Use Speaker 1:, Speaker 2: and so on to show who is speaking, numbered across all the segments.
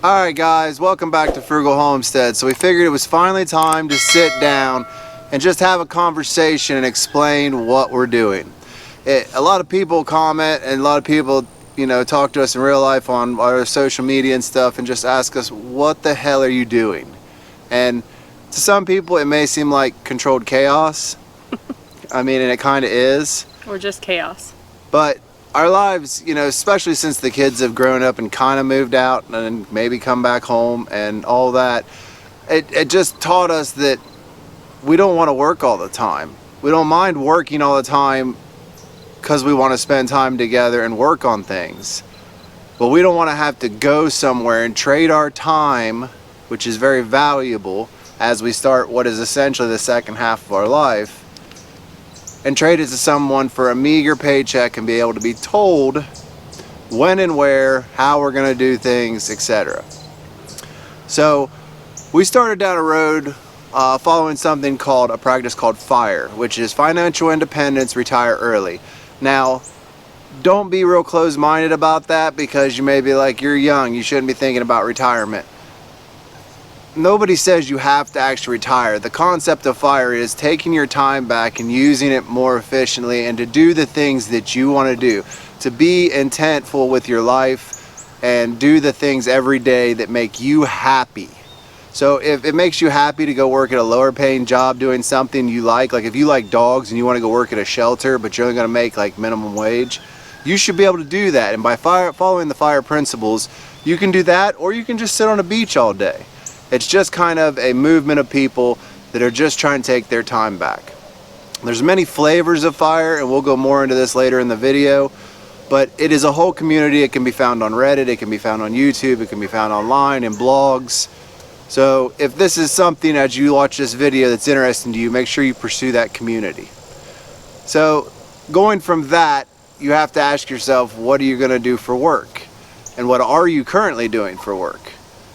Speaker 1: Alright guys, welcome back to Frugal Homestead. So we figured it was finally time to sit down and just have a conversation and explain what we're doing. A lot of people comment and a lot of people, talk to us in real life on our social media and stuff and just ask us, what the hell are you doing? And to some people it may seem like controlled chaos. And it kind of is. Or just chaos. But our lives, especially since the kids have grown up and kind of moved out and maybe come back home and all that, it just taught us that we don't want to work all the time. We don't mind working all the time because we want to spend time together and work on things. But we don't want to have to go somewhere and trade our time, which is very valuable as we start what is essentially the second half of our life, and trade it to someone for a meager paycheck and be able to be told when and where, how we're going to do things, etc. So we started down a road following something called a practice called FIRE, which is financial independence, retire early. Now, don't be real closed-minded about that, because you may be like, you're young, you shouldn't be thinking about retirement. Nobody says you have to actually retire. The concept of FIRE is taking your time back and using it more efficiently and to do the things that you want to do, to be intentful with your life and do the things every day that make you happy. So if it makes you happy to go work at a lower paying job doing something you like if you like dogs and you want to go work at a shelter but you're only going to make like minimum wage, you should be able to do that. And by following the FIRE principles, you can do that, or you can just sit on a beach all day. It's just kind of a movement of people that are just trying to take their time back. There's many flavors of FIRE, and we'll go more into this later in the video, but it is a whole community. It can be found on Reddit, it can be found on YouTube, it can be found online in blogs. So if this is something as you watch this video that's interesting to you, make sure you pursue that community. So going from that, you have to ask yourself, what are you going to do for work? And what are you currently doing for work?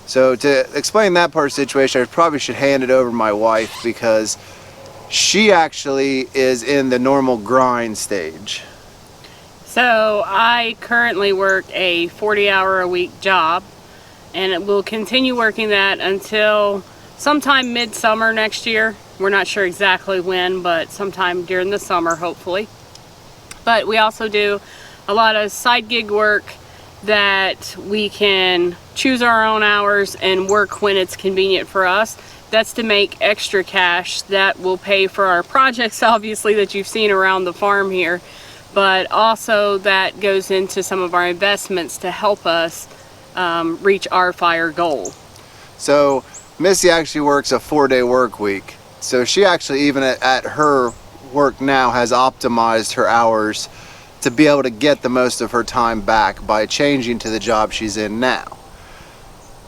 Speaker 1: So to explain that part of the situation, I probably should hand it over to my wife, because she actually is in the normal grind stage.
Speaker 2: So I currently work a 40-hour-a-week job, and it will continue working that until sometime mid-summer next year. We're not sure exactly when, but sometime during the summer, hopefully. But we also do a lot of side gig work that we can choose our own hours and work when it's convenient for us. That's to make extra cash that will pay for our projects, obviously, that you've seen around the farm here, but also that goes into some of our investments to help us reach our FIRE goal.
Speaker 1: So Missy actually works a 4-day work week. So she actually, even at her work now, has optimized her hours to be able to get the most of her time back by changing to the job she's in now.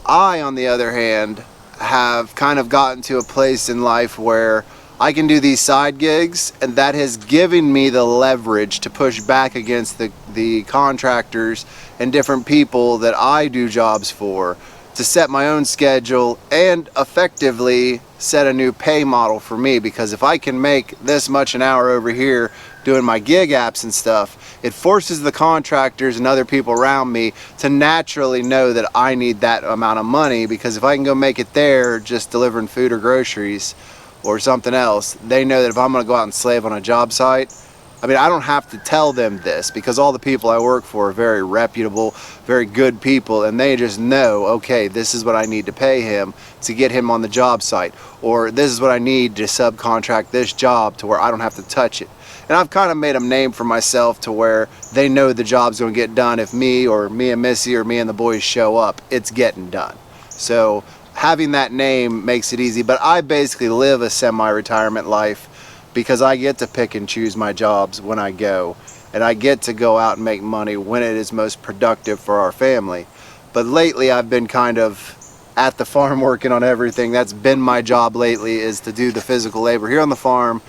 Speaker 1: I, on the other hand, have kind of gotten to a place in life where I can do these side gigs, and that has given me the leverage to push back against the contractors and different people that I do jobs for, to set my own schedule and effectively set a new pay model for me. Because if I can make this much an hour over here doing my gig apps and stuff, it forces the contractors and other people around me to naturally know that I need that amount of money, because if I can go make it there just delivering food or groceries or something else, they know that if I'm going to go out and slave on a job site, I don't have to tell them this, because all the people I work for are very reputable, very good people, and they just know, okay, this is what I need to pay him to get him on the job site, or this is what I need to subcontract this job to where I don't have to touch it. And I've kind of made a name for myself to where they know the job's going to get done. If me and Missy or me and the boys show up, it's getting done. So having that name makes it easy. But I basically live a semi-retirement life, because I get to pick and choose my jobs when I go, and I get to go out and make money when it is most productive for our family. But lately I've been kind of at the farm working on everything. That's been my job lately, is to do the physical labor here on the farm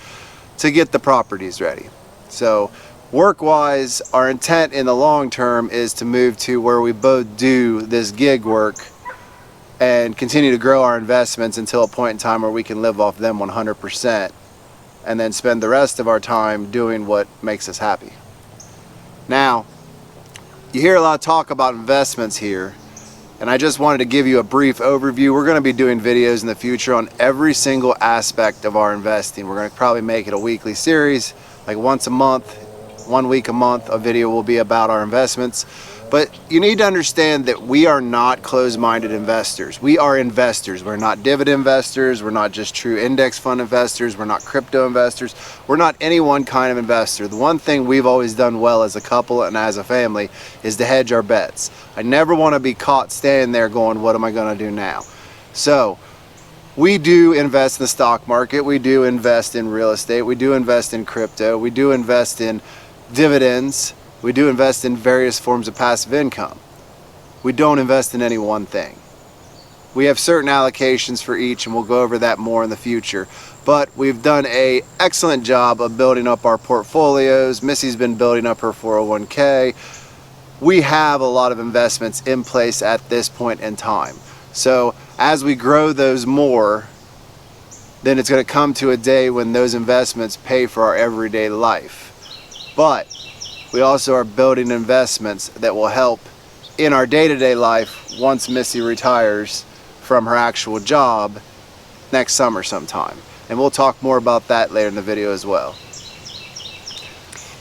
Speaker 1: to get the properties ready. So work-wise, our intent in the long term is to move to where we both do this gig work and continue to grow our investments until a point in time where we can live off them 100%. and then spend the rest of our time doing what makes us happy. Now, you hear a lot of talk about investments here, and I just wanted to give you a brief overview. We're going to be doing videos in the future on every single aspect of our investing. We're going to probably make it a weekly series, like once a month, 1 week a month, a video will be about our investments. But you need to understand that we are not closed-minded investors. We are investors. We're not dividend investors. We're not just true index fund investors. We're not crypto investors. We're not any one kind of investor. The one thing we've always done well as a couple and as a family is to hedge our bets. I never want to be caught standing there going, what am I going to do now? So we do invest in the stock market. We do invest in real estate. We do invest in crypto. We do invest in dividends. We do invest in various forms of passive income. We don't invest in any one thing. We have certain allocations for each, and we'll go over that more in the future. But we've done an excellent job of building up our portfolios. Missy's been building up her 401k. We have a lot of investments in place at this point in time. So as we grow those more, then it's going to come to a day when those investments pay for our everyday life. But we also are building investments that will help in our day-to-day life once Missy retires from her actual job next summer sometime. And we'll talk more about that later in the video as well.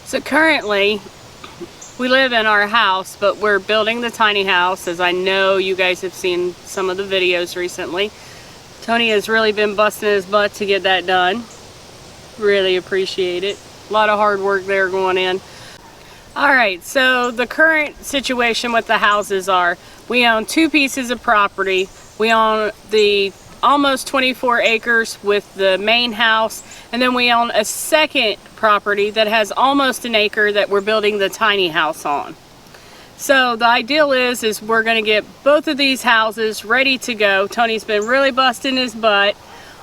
Speaker 2: So currently, we live in our house, but we're building the tiny house, as I know you guys have seen some of the videos recently. Tony has really been busting his butt to get that done. Really appreciate it. A lot of hard work there going in. Alright, so the current situation with the houses are, we own 2 pieces of property. We own the almost 24 acres with the main house, and then we own a second property that has almost an acre that we're building the tiny house on. So the ideal is we're going to get both of these houses ready to go. Tony's been really busting his butt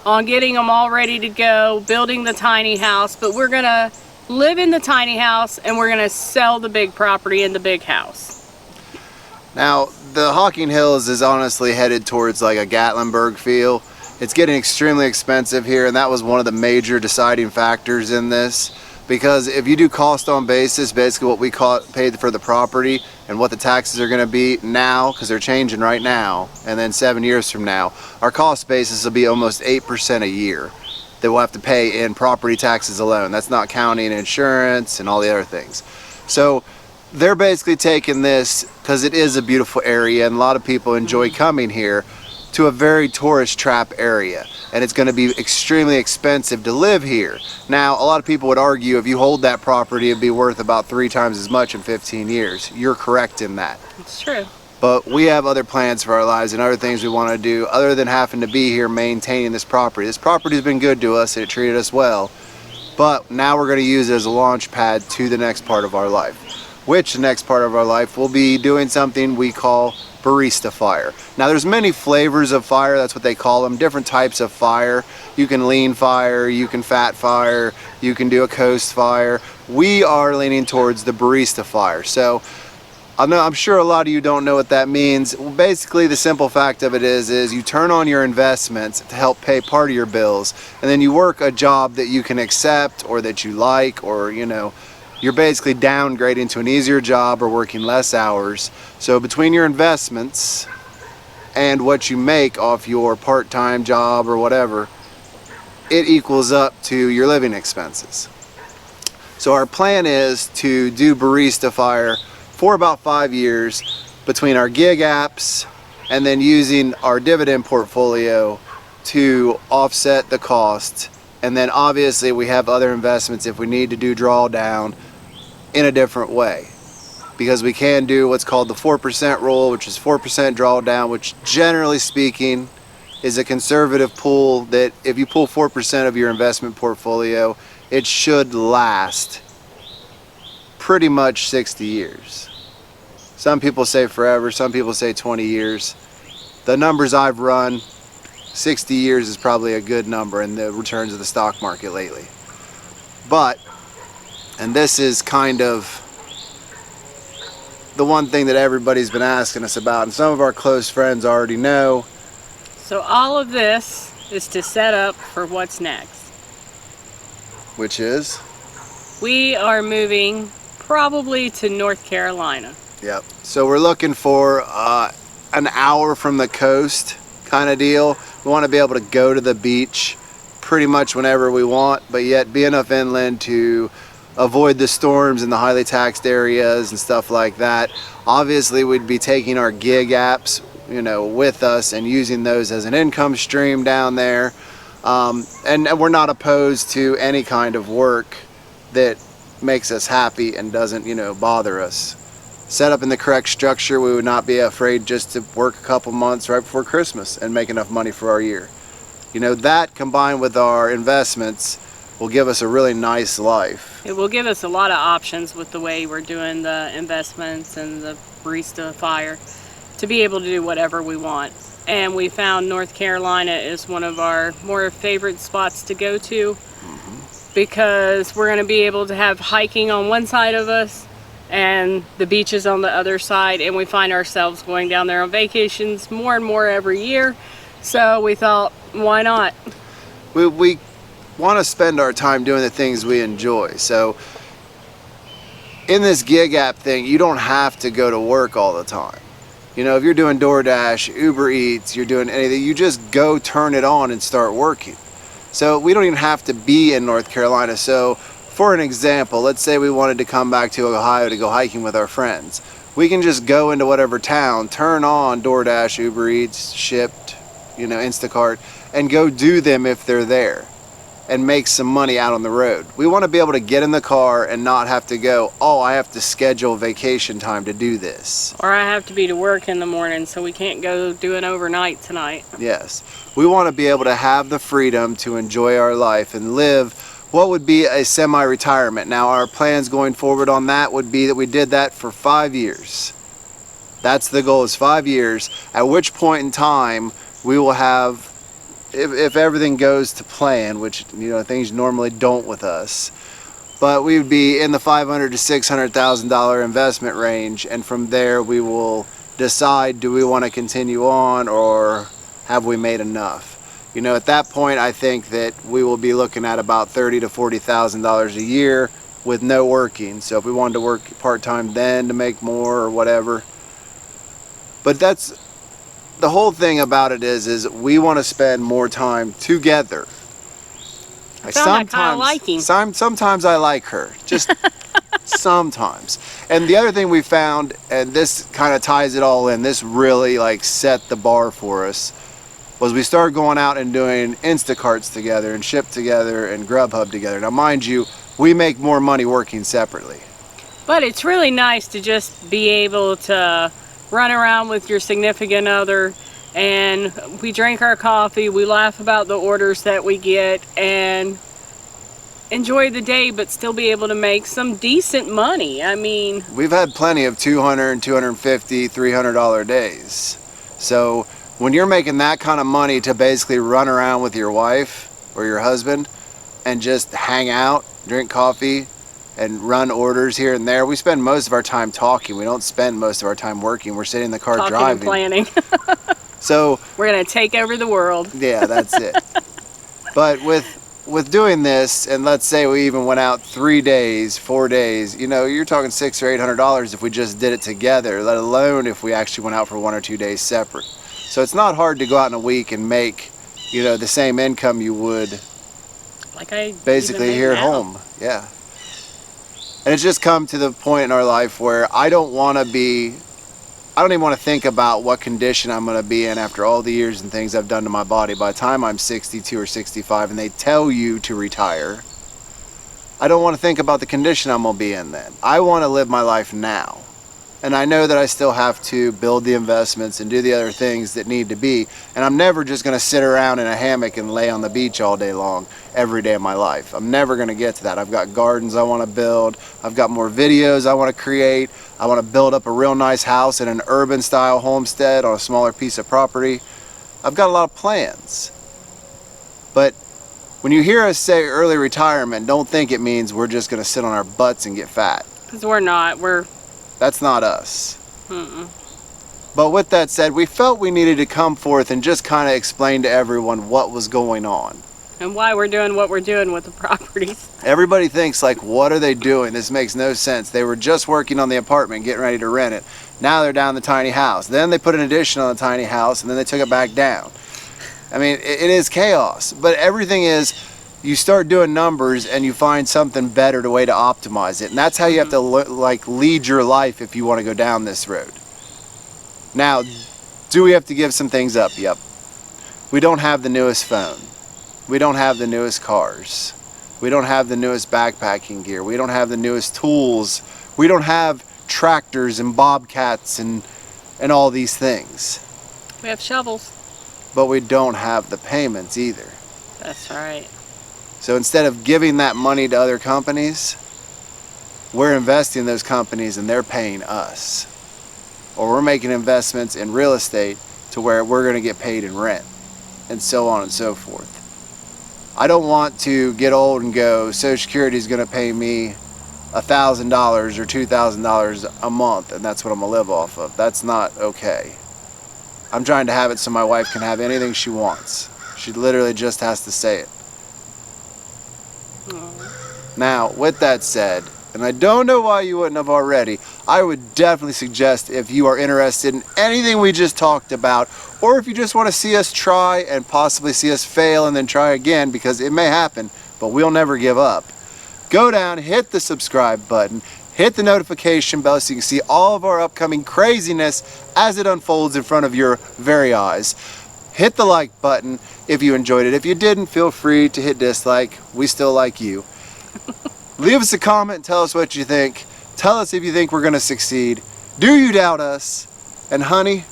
Speaker 2: on getting them all ready to go, building the tiny house, but we're going to live in the tiny house and we're going to sell the big property in the big house.
Speaker 1: Now, the Hocking Hills is honestly headed towards like a Gatlinburg feel. It's getting extremely expensive here, and that was one of the major deciding factors in this. Because if you do cost on basis, basically what we paid for the property and what the taxes are going to be now, because they're changing right now, and then 7 years from now, our cost basis will be almost 8% a year that we'll have to pay in property taxes alone. That's not counting insurance and all the other things. So they're basically taking this, because it is a beautiful area and a lot of people enjoy coming here, to a very tourist trap area, and it's going to be extremely expensive to live here. Now, a lot of people would argue if you hold that property, it'd be worth about 3 times as much in 15 years. You're correct in that.
Speaker 2: It's true.
Speaker 1: But we have other plans for our lives and other things we want to do other than having to be here maintaining this property. This property has been good to us, it treated us well, but now we're going to use it as a launch pad to the next part of our life, which the next part of our life will be doing something we call Barista FIRE. Now there's many flavors of fire, that's what they call them, different types of fire. You can lean fire, you can fat fire, you can do a coast fire. We are leaning towards the Barista FIRE. So I'm sure a lot of you don't know what that means. Well, basically the simple fact of it is you turn on your investments to help pay part of your bills, and then you work a job that you can accept or that you like, or you're basically downgrading to an easier job or working less hours. So between your investments and what you make off your part-time job or whatever, it equals up to your living expenses. So our plan is to do Barista FIRE for about 5 years between our gig apps and then using our dividend portfolio to offset the cost. And then obviously we have other investments if we need to do drawdown in a different way, because we can do what's called the 4% rule, which is 4% drawdown, which generally speaking is a conservative pool that if you pull 4% of your investment portfolio, it should last pretty much 60 years. Some people say forever, some people say 20 years. The numbers I've run, 60 years is probably a good number in the returns of the stock market lately. But, and this is kind of the one thing that everybody's been asking us about, and some of our close friends already know.
Speaker 2: So all of this is to set up for what's next.
Speaker 1: Which is?
Speaker 2: We are moving probably to North Carolina.
Speaker 1: Yep. So we're looking for an hour from the coast kind of deal. We want to be able to go to the beach pretty much whenever we want, but yet be enough inland to avoid the storms in the highly taxed areas and stuff like that. Obviously, we'd be taking our gig apps, with us and using those as an income stream down there. And we're not opposed to any kind of work that makes us happy and doesn't, bother us. Set up in the correct structure, we would not be afraid just to work a couple months right before Christmas and make enough money for our year. That combined with our investments will give us a really nice life.
Speaker 2: It will give us a lot of options with the way we're doing the investments and the Barista FIRE to be able to do whatever we want. And we found North Carolina is one of our more favorite spots to go to because we're going to be able to have hiking on one side of us and the beaches on the other side, and we find ourselves going down there on vacations more and more every year. So we thought, why not?
Speaker 1: We want to spend our time doing the things we enjoy. So in this gig app thing, you don't have to go to work all the time. If you're doing DoorDash, Uber Eats, you're doing anything, you just go turn it on and start working. So we don't even have to be in North Carolina. So for an example, let's say we wanted to come back to Ohio to go hiking with our friends. We can just go into whatever town, turn on DoorDash, Uber Eats, Shipped, Instacart, and go do them if they're there and make some money out on the road. We want to be able to get in the car and not have to go, oh, I have to schedule vacation time to do this.
Speaker 2: Or I have to be to work in the morning, so we can't go do an overnight tonight.
Speaker 1: Yes. We want to be able to have the freedom to enjoy our life and live what would be a semi-retirement. Now, our plans going forward on that would be that we did that for 5 years. That's the goal, is 5 years, at which point in time we will have, if everything goes to plan, which things normally don't with us, but we would be in the $500,000 to $600,000 investment range, and from there we will decide, do we want to continue on or have we made enough? At that point, I think that we will be looking at about $30,000 to $40,000 a year with no working. So if we wanted to work part-time then to make more or whatever. But that's the whole thing about it is we want to spend more time together. Sometimes I like her, just sometimes. And the other thing we found, and this kind of ties it all in, this really set the bar for us, was we started going out and doing Instacarts together and Ship together and Grubhub together. Now mind you, we make more money working separately.
Speaker 2: But it's really nice to just be able to run around with your significant other, and we drink our coffee, we laugh about the orders that we get, and enjoy the day, but still be able to make some decent money. I mean,
Speaker 1: we've had plenty of $200, $250, $300 days. So when you're making that kind of money to basically run around with your wife or your husband and just hang out, drink coffee, and run orders here and there, we spend most of our time talking. We don't spend most of our time working. We're sitting in the car
Speaker 2: talking
Speaker 1: driving.
Speaker 2: And planning.
Speaker 1: So
Speaker 2: we're gonna take over the world.
Speaker 1: Yeah, that's it. But with doing this, and let's say we even went out 3 days, 4 days, you're talking $600 or $800 if we just did it together, let alone if we actually went out for 1 or 2 days separate. So it's not hard to go out in a week and make, the same income you would basically here at home. Yeah. And it's just come to the point in our life where I don't even want to think about what condition I'm going to be in after all the years and things I've done to my body. By the time I'm 62 or 65 and they tell you to retire, I don't want to think about the condition I'm going to be in then. I want to live my life now. And I know that I still have to build the investments and do the other things that need to be. And I'm never just going to sit around in a hammock and lay on the beach all day long every day of my life. I'm never going to get to that. I've got gardens I want to build. I've got more videos I want to create. I want to build up a real nice house in an urban style homestead on a smaller piece of property. I've got a lot of plans. But when you hear us say early retirement, don't think it means we're just going to sit on our butts and get fat.
Speaker 2: Because we're not.
Speaker 1: That's not us. But with that said, we felt we needed to come forth and just kind of explain to everyone what was going on.
Speaker 2: And why we're doing what we're doing with the properties.
Speaker 1: Everybody thinks like, what are they doing? This makes no sense. They were just working on the apartment, getting ready to rent it. Now they're down the tiny house. Then they put an addition on the tiny house, and then they took it back down. I mean, it is chaos. But everything is, you start doing numbers and you find something better, the way to optimize it. And that's how you have to like lead your life if you want to go down this road. Now, do we have to give some things up? Yep. We don't have the newest phone. We don't have the newest cars. We don't have the newest backpacking gear. We don't have the newest tools. We don't have tractors and bobcats and all these things.
Speaker 2: We have shovels.
Speaker 1: But we don't have the payments either.
Speaker 2: That's right.
Speaker 1: So instead of giving that money to other companies, we're investing in those companies and they're paying us. Or we're making investments in real estate to where we're going to get paid in rent, and so on and so forth. I don't want to get old and go, Social Security is going to pay me $1,000 or $2,000 a month, and that's what I'm going to live off of. That's not okay. I'm trying to have it so my wife can have anything she wants. She literally just has to say it. Now, with that said, and I don't know why you wouldn't have already, I would definitely suggest, if you are interested in anything we just talked about, or if you just want to see us try and possibly see us fail and then try again, because it may happen, but we'll never give up. Go down, hit the subscribe button, hit the notification bell so you can see all of our upcoming craziness as it unfolds in front of your very eyes. Hit the like button if you enjoyed it. If you didn't, feel free to hit dislike. We still like you. Leave us a comment and tell us what you think. Tell us if you think we're going to succeed. Do you doubt us? And honey,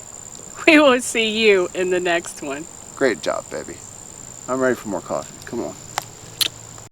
Speaker 2: We will see you in the next one.
Speaker 1: great job, baby. I'm ready for more coffee. Come on.